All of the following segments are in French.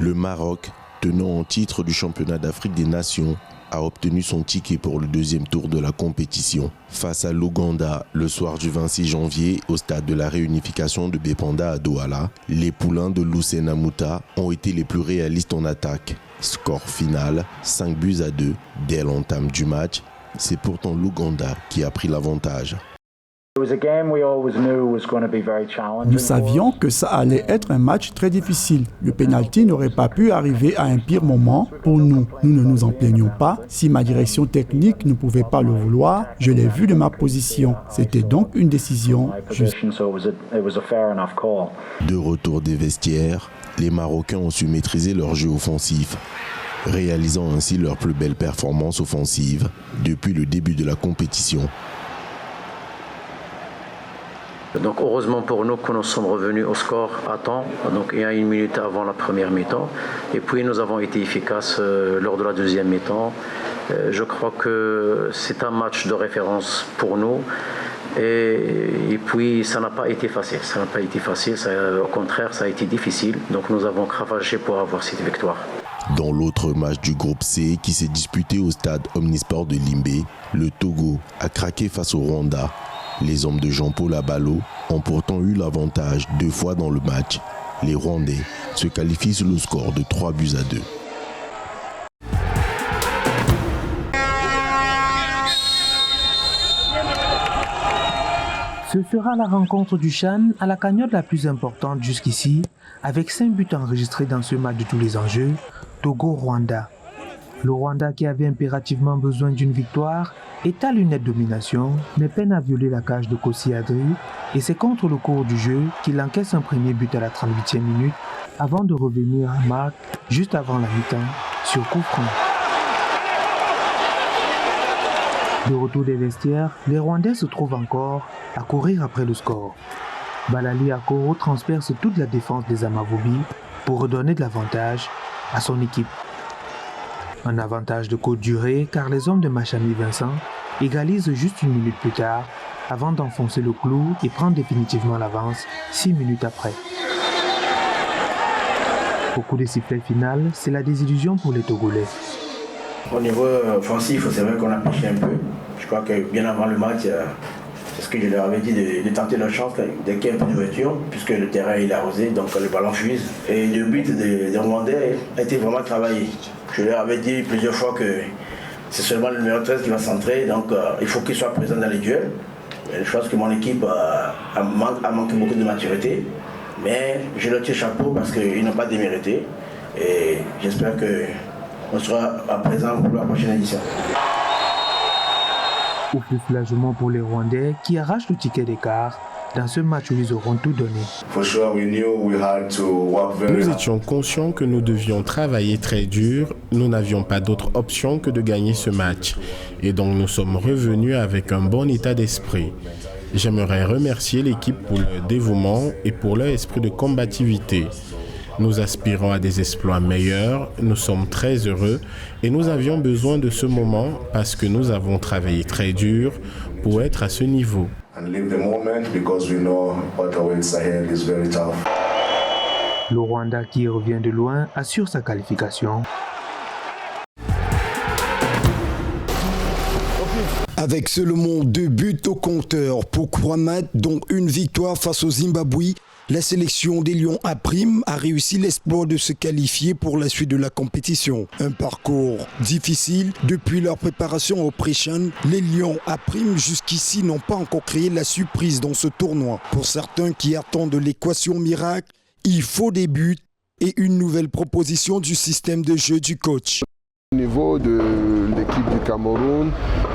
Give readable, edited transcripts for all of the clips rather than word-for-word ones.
Le Maroc, tenant en titre du championnat d'Afrique des Nations, a obtenu son ticket pour le deuxième tour de la compétition. Face à l'Ouganda, le soir du 26 janvier, au stade de la réunification de Bépanda à Douala, les poulains de Lucena Mouta ont été les plus réalistes en attaque. Score final, 5-2 dès l'entame du match. C'est pourtant l'Ouganda qui a pris l'avantage. Nous savions que ça allait être un match très difficile. Le pénalty n'aurait pas pu arriver à un pire moment pour nous. Nous ne nous en plaignons pas. Si ma direction technique ne pouvait pas le vouloir, je l'ai vu de ma position. C'était donc une décision juste. De retour des vestiaires, les Marocains ont su maîtriser leur jeu offensif, réalisant ainsi leur plus belle performance offensive depuis le début de la compétition. Donc heureusement pour nous que nous sommes revenus au score à temps, donc il y a 1 minute avant la première mi-temps, et puis nous avons été efficaces lors de la deuxième mi-temps. Je crois que c'est un match de référence pour nous, et puis ça n'a pas été facile, au contraire ça a été difficile, donc nous avons cravaché pour avoir cette victoire. Dans l'autre match du groupe C qui s'est disputé au stade Omnisport de Limbé, le Togo a craqué face au Rwanda. Les hommes de Jean-Paul Abalo ont pourtant eu l'avantage 2 fois dans le match. Les Rwandais se qualifient sur le score de 3-2. Ce sera la rencontre du CHAN à la cagnotte la plus importante jusqu'ici, avec 5 buts enregistrés dans ce match de tous les enjeux, Togo-Rwanda. Le Rwanda, qui avait impérativement besoin d'une victoire, étale une nette domination, mais peine à violer la cage de Kossi Adri, et c'est contre le cours du jeu qu'il encaisse un premier but à la 38e minute, avant de revenir à marque juste avant la mi-temps, sur coup franc. De retour des vestiaires, les Rwandais se trouvent encore à courir après le score. Balali Akoro transperce toute la défense des Amavubi pour redonner de l'avantage à son équipe. Un avantage de courte durée car les hommes de Machami Vincent égalisent juste 1 minute plus tard avant d'enfoncer le clou et prendre définitivement l'avance 6 minutes après. Au coup des sifflets final, c'est la désillusion pour les Togolais. Au niveau offensif, c'est vrai qu'on a pêché un peu. Je crois que bien avant le match, c'est ce que je leur avais dit de tenter leur chance dès qu'il y a un peu d'ouverture, puisque le terrain est arrosé, donc le ballon fuise. Et le but des Rwandais a été vraiment travaillé. Je leur avais dit plusieurs fois que c'est seulement le numéro 13 qui va centrer, donc il faut qu'il soit présent dans les duels. Je pense que mon équipe a manqué beaucoup de maturité, mais je leur tire chapeau parce qu'ils n'ont pas démérité. Et j'espère qu'on sera à présent pour la prochaine édition. Au plus soulagement pour les Rwandais qui arrachent le ticket d'écart dans ce match où ils auront tout donné. Nous étions conscients que nous devions travailler très dur. Nous n'avions pas d'autre option que de gagner ce match. Et donc nous sommes revenus avec un bon état d'esprit. J'aimerais remercier l'équipe pour leur dévouement et pour leur esprit de combativité. Nous aspirons à des exploits meilleurs, nous sommes très heureux et nous avions besoin de ce moment parce que nous avons travaillé très dur pour être à ce niveau. Le Rwanda, qui revient de loin, assure sa qualification. Avec seulement 2 buts au compteur pour Kwame, dont une victoire face au Zimbabwe, la sélection des Lions A' a réussi l'exploit de se qualifier pour la suite de la compétition. Un parcours difficile. Depuis leur préparation au Pré-CHAN, les Lions A' jusqu'ici n'ont pas encore créé la surprise dans ce tournoi. Pour certains qui attendent l'équation miracle, il faut des buts et une nouvelle proposition du système de jeu du coach. Au niveau de l'équipe du Cameroun,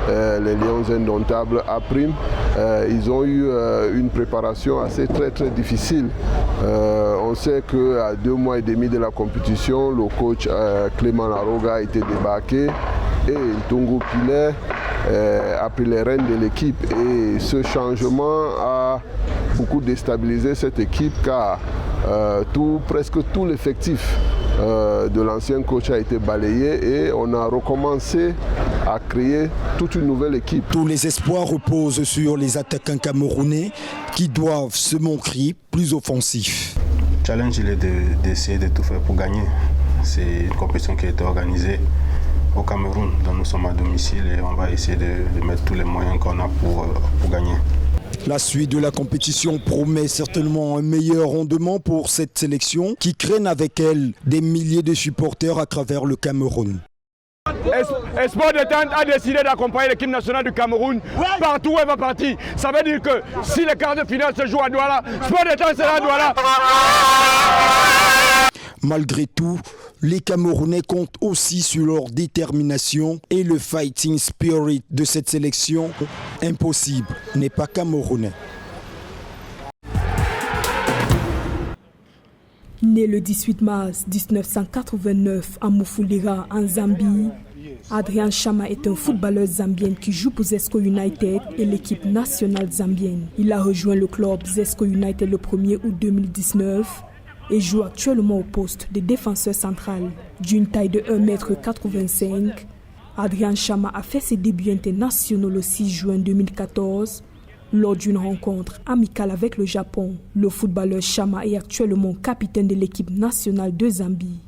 les Lions Indomptables A', ils ont eu une préparation très difficile. On sait qu'à 2 mois et demi de la compétition, le coach Clément Laroga a été débarqué et Ntongo Pilet a pris les rênes de l'équipe. Et ce changement a beaucoup déstabilisé cette équipe car presque tout l'effectif de l'ancien coach a été balayé et on a recommencé à créer toute une nouvelle équipe. Tous les espoirs reposent sur les attaquants camerounais qui doivent se montrer plus offensifs. Le challenge il est d'essayer de tout faire pour gagner. c'est une compétition qui a été organisée au Cameroun, dont nous sommes à domicile et on va essayer de mettre tous les moyens qu'on a pour gagner. La suite de la compétition promet certainement un meilleur rendement pour cette sélection qui traîne avec elle des milliers de supporters à travers le Cameroun. Sport Détente a décidé d'accompagner l'équipe nationale du Cameroun partout où elle va partir. Ça veut dire que si les quarts de finale se jouent à Douala, Sport Détente sera à Douala. Malgré tout, les Camerounais comptent aussi sur leur détermination et le fighting spirit de cette sélection. Impossible n'est pas camerounais. Né le 18 mars 1989 à Mufulira, en Zambie, Adrian Chama est un footballeur zambien qui joue pour Zesco United et l'équipe nationale zambienne. Il a rejoint le club Zesco United le 1er août 2019 et joue actuellement au poste de défenseur central. D'une taille de 1,85 m, Adrian Chama a fait ses débuts internationaux le 6 juin 2014 lors d'une rencontre amicale avec le Japon. Le footballeur Chama est actuellement capitaine de l'équipe nationale de Zambie.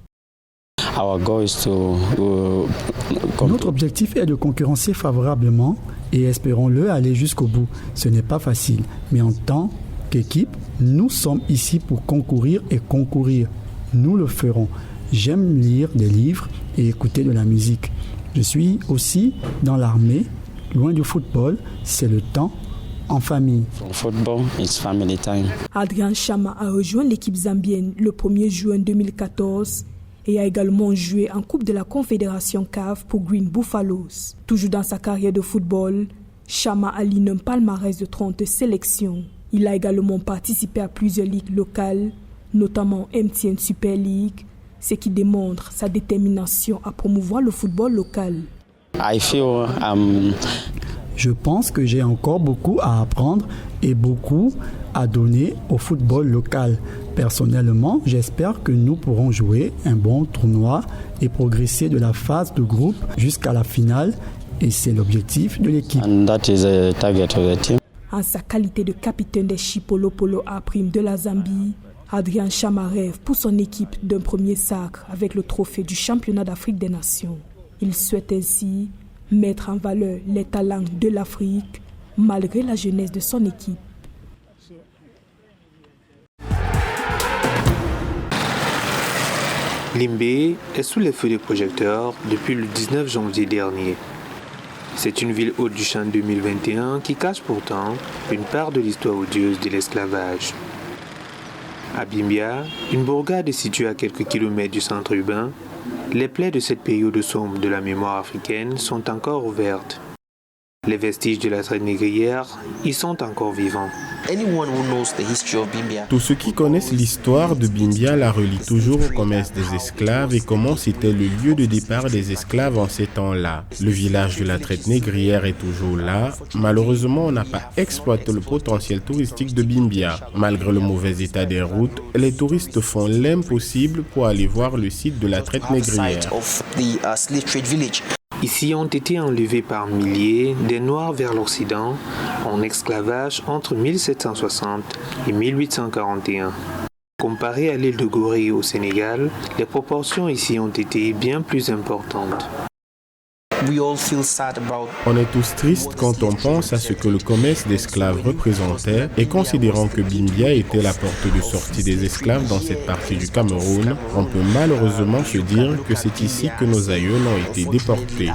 Notre objectif est de concurrencer favorablement et espérons-le aller jusqu'au bout. Ce n'est pas facile, mais en tant qu'équipe, nous sommes ici pour concourir et concourir. Nous le ferons. J'aime lire des livres et écouter de la musique. Je suis aussi dans l'armée, loin du football, c'est le temps en famille. Adrian Chama a rejoint l'équipe zambienne le 1er juin 2014 et a également joué en Coupe de la Confédération CAF pour Green Buffaloes. Toujours dans sa carrière de football, Chama aligne un palmarès de 30 sélections. Il a également participé à plusieurs ligues locales, notamment MTN Super League, ce qui démontre sa détermination à promouvoir le football local. Je pense que j'ai encore beaucoup à apprendre et beaucoup à donner au football local. Personnellement, j'espère que nous pourrons jouer un bon tournoi et progresser de la phase de groupe jusqu'à la finale. Et c'est l'objectif de l'équipe. En sa qualité de capitaine des Chipolo Polo A' de la Zambie, Adrian Chama rêve pour son équipe d'un premier sacre avec le trophée du championnat d'Afrique des Nations. Il souhaite ainsi mettre en valeur les talents de l'Afrique malgré la jeunesse de son équipe. Limbé est sous les feux des projecteurs depuis le 19 janvier dernier. C'est une ville haute du champ 2021 qui cache pourtant une part de l'histoire odieuse de l'esclavage. À Bimbia, une bourgade située à quelques kilomètres du centre urbain, les plaies de cette période sombre de la mémoire africaine sont encore ouvertes. Les vestiges de la traite négrière y sont encore vivants. Tous ceux qui connaissent l'histoire de Bimbia la relient toujours au commerce des esclaves et comment c'était le lieu de départ des esclaves en ces temps-là. Le village de la traite négrière est toujours là. Malheureusement, on n'a pas exploité le potentiel touristique de Bimbia. Malgré le mauvais état des routes, les touristes font l'impossible pour aller voir le site de la traite négrière. Ici ont été enlevés par milliers des Noirs vers l'Occident en esclavage entre 1760 et 1841. Comparé à l'île de Gorée au Sénégal, les proportions ici ont été bien plus importantes. On est tous tristes quand on pense à ce que le commerce d'esclaves représentait et considérant que Bimbia était la porte de sortie des esclaves dans cette partie du Cameroun, on peut malheureusement se dire que c'est ici que nos aïeux ont été déportés.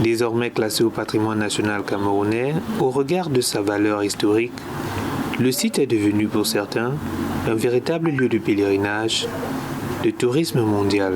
Désormais classé au patrimoine national camerounais, au regard de sa valeur historique, le site est devenu pour certains un véritable lieu de pèlerinage, de tourisme mondial.